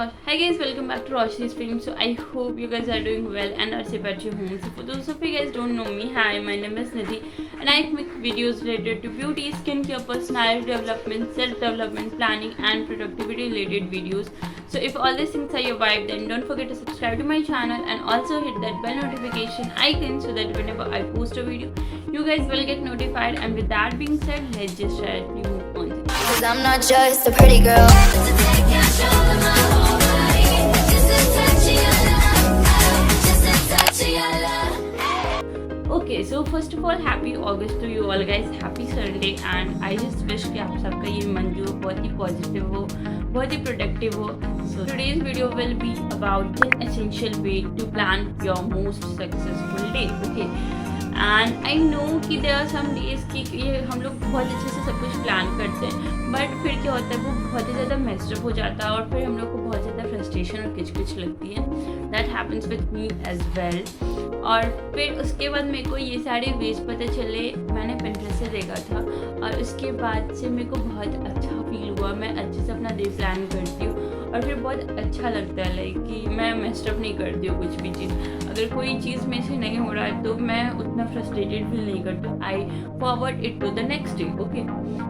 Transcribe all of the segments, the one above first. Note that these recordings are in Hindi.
Hi guys, welcome back to Roshni's Stream. So I hope you guys are doing well and are safe at your home. So for those of you guys don't know me, hi, my name is Nidhi and I make videos related to beauty, skincare, personality development, self-development, planning and productivity related videos. So if all these things are your vibe, then don't forget to subscribe to my channel and also hit that bell notification icon so that whenever I post a video, you guys will get notified. And with that being said, let's just directly move on. Cause I'm not just a pretty girl. Okay, so first of all, happy August to you all guys. Happy Sunday and I just wish कि आप सबका ये मन जो बहुत ही पॉजिटिव हो, बहुत ही प्रोडक्टिव हो. So today's video will be about 10 essential way to plan your most successful day. Okay. And I know कि देयर आर सम डेज कि ये हम लोग बहुत अच्छे से सब कुछ प्लान करते हैं, बट फिर क्या होता है वो बहुत ही ज़्यादा मेस्डअप हो जाता है और फिर हम लोग को बहुत ज़्यादा फ्रस्ट्रेशन और किचकिच लगती है. That happens with me as well. और फिर उसके बाद मेरे को ये सारे वेज पता चले, मैंने पिंटरेस्ट से देखा था और उसके बाद से मेरे को बहुत अच्छा फील हुआ. मैं अच्छे से अपना डे प्लान करती हूँ और फिर बहुत अच्छा लगता है लाइक कि मैं मेस्टअप नहीं करती हूँ कुछ भी चीज़. अगर कोई चीज़ में से नहीं हो रहा है तो मैं उतना फ्रस्ट्रेटेड फील नहीं करती हूँ. I forward it to the next day. Okay,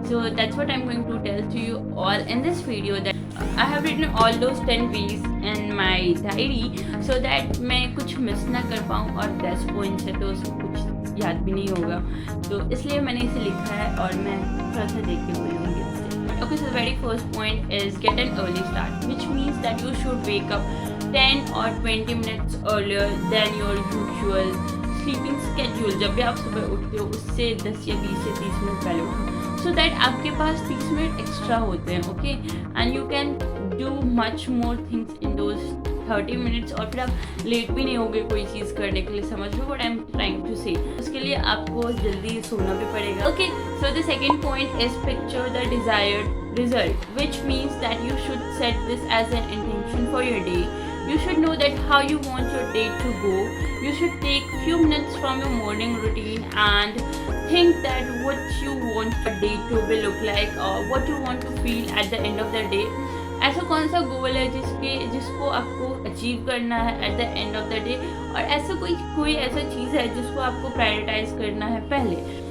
so that's what I am going to tell to you all in this video. That I have written all those 10 ways in my diary so that मैं कुछ मिस ना कर पाऊँ. और 10 पॉइंट्स है तो उसको कुछ याद भी नहीं होगा, तो इसलिए मैंने इसे लिखा है और मैं थोड़ा सा देख के बोलूँगी. Okay, so the very first point is get an early start, which means that you should wake up 10 or 20 minutes earlier than your usual sleeping schedule. जब भी आप सुबह उठते हो उससे 10 या 20 या 30 मिनट पहले उठो, so that आपके पास 30 मिनट एक्स्ट्रा होते हैं. Okay, and you can do much more things in those 30 minutes और फिर आप लेट भी नहीं होगे कोई चीज़ करने के लिए. समझ लो what I am trying to say. उसके लिए आपको जल्दी सोना भी पड़ेगा. Okay, so the second point is picture the desired result, which means that you should set this as an intention for your day. You should know that how you want your day to go. You should take few minutes from your morning routine and think that what you want your day to be look like or what you want to feel at the end of the day. ऐसा कौन सा गोल है जिसको आपको अचीव करना है at the end of the day, और ऐसा कोई ऐसा चीज़ है जिसको आपको प्रायोरिटाइज करना है पहले.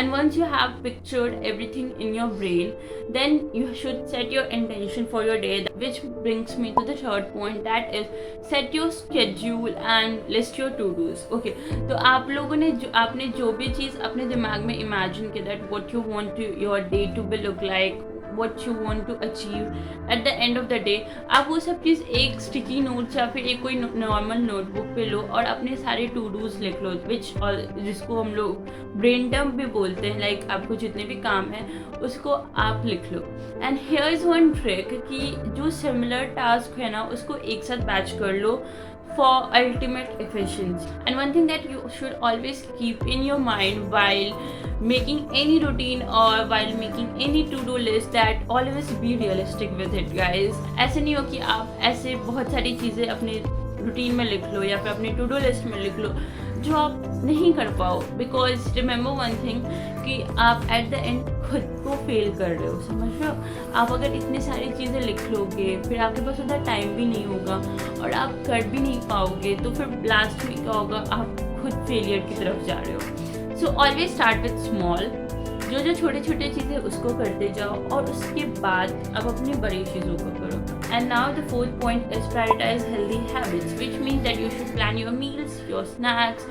And once you have pictured everything in your brain, then you should set your intention for your day, which brings me to the third point, that is set your schedule and list your to-dos. Okay, तो आप लोगों ने आपने जो भी चीज़ अपने दिमाग में imagine किया that what you want your day to be look like, what you want to achieve at the end of the day, आप वो सब चीज़ एक स्टिकी नोट या फिर एक कोई नॉर्मल नोटबुक पे लो और अपने सारे टू डूज लिख लो, विच और जिसको हम लोग ब्रेन डंप भी बोलते हैं. लाइक आपको जितने भी काम हैं उसको आप लिख लो. And here is one trick कि जो सिमिलर टास्क है ना उसको एक साथ बैच कर लो for ultimate efficiency. And one thing that you should always keep in your mind while making any routine or while making any to-do list, that always be realistic with it guys. ऐसे नहीं हो कि आप ऐसे बहुत सारी चीज़ें अपने रूटीन में लिख लो या फिर अपनी टू डू लिस्ट में लिख लो जो आप नहीं कर पाओ. बिकॉज रिमेंबर वन थिंग कि आप एट द एंड खुद को फेल कर रहे हो. समझ रहे हो, आप अगर इतनी सारी चीज़ें लिख लोगे फिर आपके पास उतना टाइम भी नहीं होगा और आप कर भी नहीं पाओगे, तो फिर लास्ट में क्या होगा, आप खुद फेलियर की तरफ जा रहे हो. So always start with small. जो छोटे छोटे चीज़ें उसको करते जाओ और उसके बाद अब अपनी बड़ी चीज़ों को करो. And now the fourth point is prioritize healthy habits, which means that you should plan your meals, your snacks,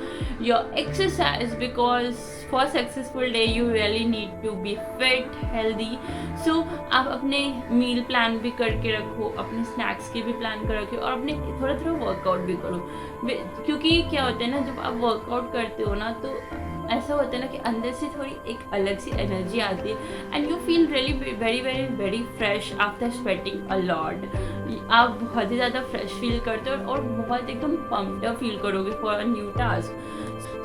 your exercise, because for successful day you really need to be fit, healthy. So आप अपने मील प्लान भी करके रखो, अपने स्नैक्स के भी प्लान कर रखो और अपने थोड़ा थोड़ा वर्कआउट भी करो. क्योंकि क्या होता है ना, जब आप वर्कआउट करते हो ना तो ऐसा होता है ना कि अंदर से थोड़ी एक अलग सी एनर्जी आती है and you feel really very very very fresh after sweating a lot. आप बहुत ही ज़्यादा फ्रेश फील करते हो और बहुत एकदम पम्प्ड अप फील करोगे for a new task.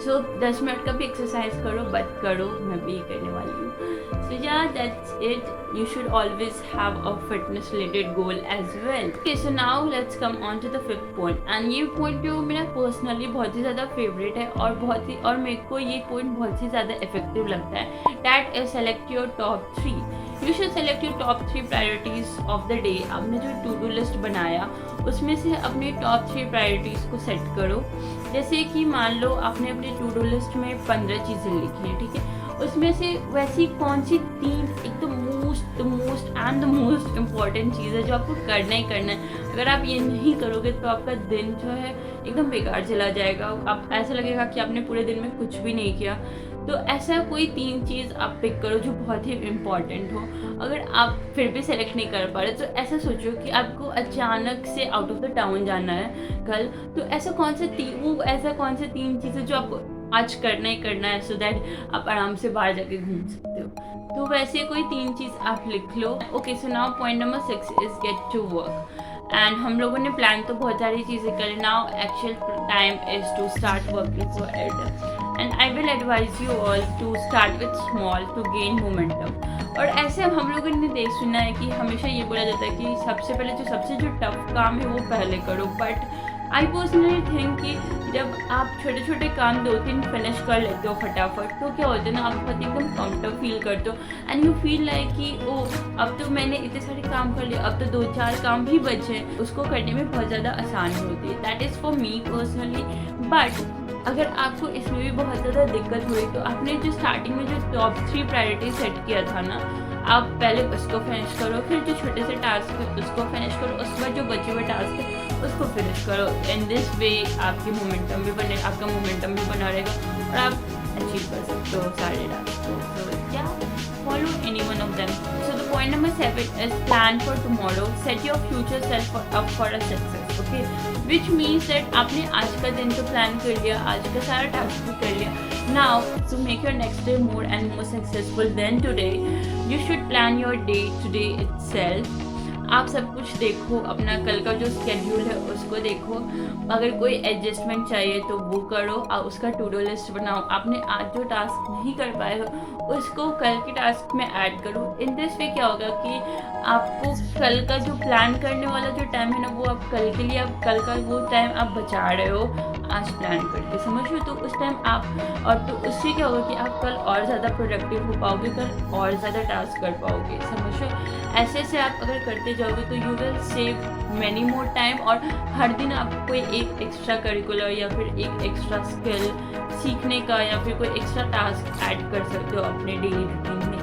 So 10 minute का भी एक्सरसाइज करो, बट करो, मैं भी करने वाली हूँ. So yeah, that's it. You should always have a fitness related goal as well. Okay, so now let's come on to the fifth point. And ये point जो मेरा personally बहुत ही ज़्यादा favorite है और मेरे को ये point बहुत ही ज़्यादा effective लगता है. That is select your top 3. You should select your top 3 priorities of the day. आपने जो टू डू लिस्ट बनाया उसमें से अपनी टॉप 3 प्रायोरिटीज़ को सेट करो। जैसे कि मान लो आपने अपनी टू डू लिस्ट में 15 चीज़ें लिखी हैं, ठीक है, उसमें से वैसी कौन सी 3 एक तो most and the most important चीज़ है जो आपको करना ही करना है। अगर आप ये नहीं करोगे तो आपका दिन जो है एकदम बेकार चला जाएगा। आप ऐसा लगेगा कि आपने पूरे दिन में कुछ भी नहीं किया। तो ऐसा कोई 3 चीज़ आप पिक करो जो बहुत ही इम्पॉर्टेंट हो। अगर आप फिर भी सेलेक्ट नहीं कर पा रहे तो ऐसा सोचो कि आपको अचानक से आउट ऑफ द टाउन जाना है कल, तो ऐसा कौन से 3 चीज़ें जो आपको आज करना ही करना है, सो दैट आप आराम से बाहर जाके घूम सकते हो। तो वैसे कोई 3 चीज़ आप लिख लो। Okay, so now point number 6 is get to work. And हम लोगों ने प्लान तो बहुत सारी चीज़ें करी, now actual time is to start working for it. And I will advise you all to start with small to gain momentum. और ऐसे हम लोगों ने देख सुना है कि हमेशा ये बोला जाता है कि सबसे पहले जो टफ काम है वो पहले करो, बट आई पर्सनली थिंक कि जब आप छोटे छोटे काम 2-3 फिनिश कर लेते हो फटाफट, तो क्या होता है ना, आप बहुत एकदम कंफर्टेबल फील करते हो एंड यू फील लाइक कि ओ अब तो मैंने इतने सारे काम कर लिए, अब तो 2-4 काम भी बचे हैं, उसको करने में बहुत ज़्यादा आसानी होती है। That is for me personally. But अगर आपको इसमें भी बहुत ज़्यादा दिक्कत हुई तो आपने जो स्टार्टिंग में जो टॉप 3 प्रायोरिटी सेट किया था ना, आप पहले उसको फिनिश करो, फिर जो छोटे से टास्क है उसको फिनिश करो, उसके बाद जो बचे हुए टास्क है उसको फिनिश करो। इन दिस वे आपका मोमेंटम भी बना रहेगा और आप अचीव कर सकते हो सारे टास्क को। तो क्या follow any one of them. So the point number 7 is plan for tomorrow, set your future self up for a success. Okay, which means that आपने आज का दिन तो प्लान कर लिया, आज का सारा टास्क भी कर लिया। Now to make your next day more and more successful than today, you should plan your day today itself. आप सब कुछ देखो, अपना कल का जो स्केड्यूल है उसको देखो, अगर कोई एडजस्टमेंट चाहिए तो वो करो, और उसका टू डू लिस्ट बनाओ। आपने आज जो टास्क नहीं कर पाए हो उसको कल के टास्क में ऐड करो। इन दिस वे क्या होगा कि आपको कल का जो प्लान करने वाला जो टाइम है ना, वो आप कल के लिए, आप कल का वो टाइम आप बचा रहे हो आज प्लान करके, समझ लो। तो उस टाइम आप, और तो उससे क्या होगा कि आप कल और ज़्यादा प्रोडक्टिव हो पाओगे, कल और ज़्यादा टास्क कर पाओगे, समझ लो। ऐसे से आप अगर करते जाओगे तो you will save many more time, और हर दिन आप कोई एक एक्स्ट्रा करिकुलर या फिर एक एक्स्ट्रा स्किल सीखने का या फिर कोई एक्स्ट्रा टास्क ऐड कर सकते हो अपने डेली रूटीन में।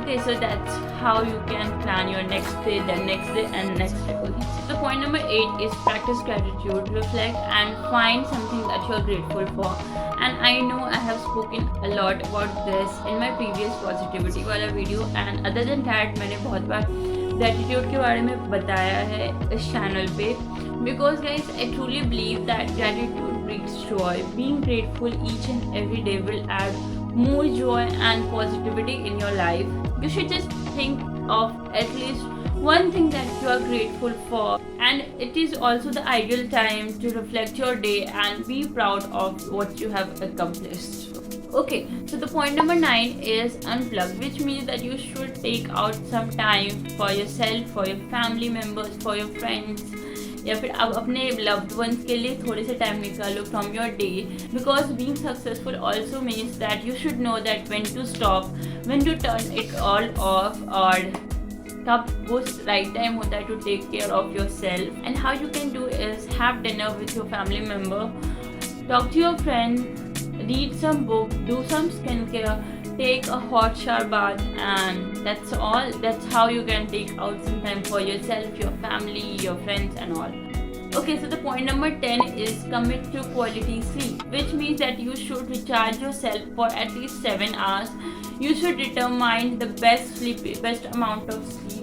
Okay, so that's how you can plan your next day, then next day and next day. Okay. So point number 8 is practice gratitude. Reflect and find something that you are grateful for. And I know I have spoken a lot about this in my previous positivity वाला video, and other than that मैंने बहुत बार gratitude के बारे में बताया है इस channel पे, because guys I truly believe that gratitude brings joy. Being grateful each and every day will add more joy and positivity in your life. You should just think of at least one thing that you are grateful for, and it is also the ideal time to reflect your day and be proud of what you have accomplished. Okay, so the point number 9 is unplug, which means that you should take out some time for yourself, for your family members, for your friends, या फिर आप अपने लव्ड वंस के लिए थोड़े से टाइम निकालो from your day, because being successful also means that you should know that when to stop, when to turn it all off, और कब वो राइट टाइम होता है to take care of your self. And how you can do is have dinner with your family member, talk to your friend, read some book, do some skincare, take a hot shower bath, and that's all. That's how you can take out some time for yourself, your family, your friends and all. Okay, so the point number 10 is commit to quality sleep, which means that you should recharge yourself for at least 7 hours. You should determine the best amount of sleep.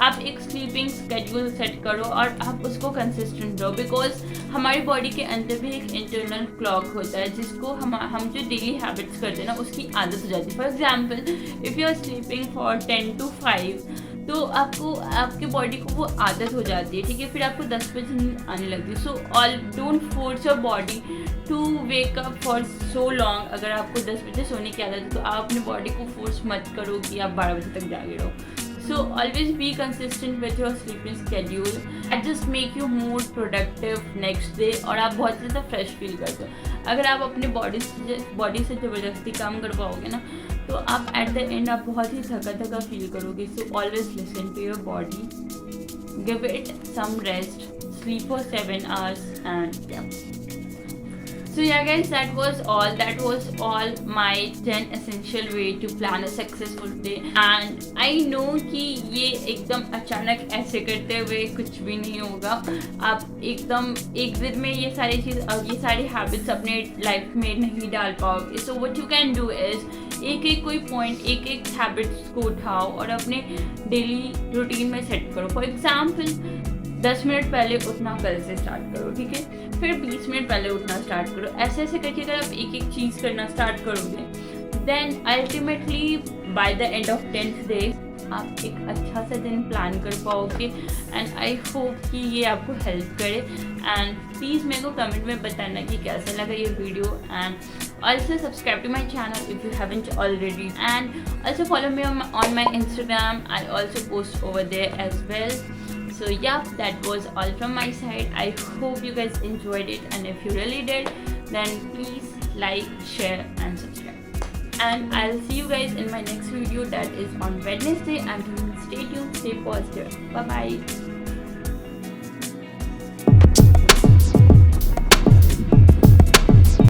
आप एक स्लीपिंग स्केड्यूल सेट करो और आप उसको कंसिस्टेंट रहो, बिकॉज हमारी बॉडी के अंदर भी एक इंटरनल क्लॉक होता है जिसको हम जो डेली हैबिट्स करते हैं ना उसकी आदत हो जाती है। For example, if you are sleeping for 10 to 5, तो आपको आपके बॉडी को वो आदत हो जाती है, ठीक है, फिर आपको 10 बजे नींद आने लगती है। So all don't force your body to wake up for so long. अगर आपको 10 बजे सोने की आदत है तो आप अपनी बॉडी को फोर्स मत करो कि आप 12 बजे तक जागे रहो। So always be consistent with your sleeping schedule. That just make you more productive next day, और आप बहुत ज़्यादा फ्रेश फील करते हो। अगर आप अपनी बॉडी से ज़बरदस्ती काम करवाओगे ना तो आप एट द एंड आप बहुत ही थका थका फील करोगे. So always listen to your body, give it some rest, sleep for 7 hours, and yeah. So yeah guys, that was all my 10 essential way to plan a successful day. And I know कि ये एकदम अचानक ऐसे करते हुए कुछ भी नहीं होगा. आप एकदम एक दिन में ये सारी हैबिट्स अपने लाइफ में नहीं डाल पाओगे. So what you can do is एक कोई पॉइंट, एक हैबिट्स को उठाओ और अपने डेली रूटीन में सेट करो. फॉर एग्जाम्पल 10 मिनट पहले उठना कल से स्टार्ट करो, ठीक है. फिर 20 मिनट पहले उठना स्टार्ट करो. ऐसे करके अगर आप एक चीज़ करना स्टार्ट करोगे, then ultimately by the end of 10th day आप एक अच्छा सा दिन प्लान कर पाओगे. एंड आई होप कि ये आपको हेल्प करे. एंड प्लीज़ मेरे को कमेंट में बताना कि कैसा लगा ये video. And also subscribe to my channel if you haven't already. And also follow me on my Instagram. I also post over there as well. So yeah, that was all from my side. I hope you guys enjoyed it, and if you really did, then please like, share and subscribe. And I'll see you guys in my next video, that is on Wednesday. And stay tuned, stay positive. Bye bye.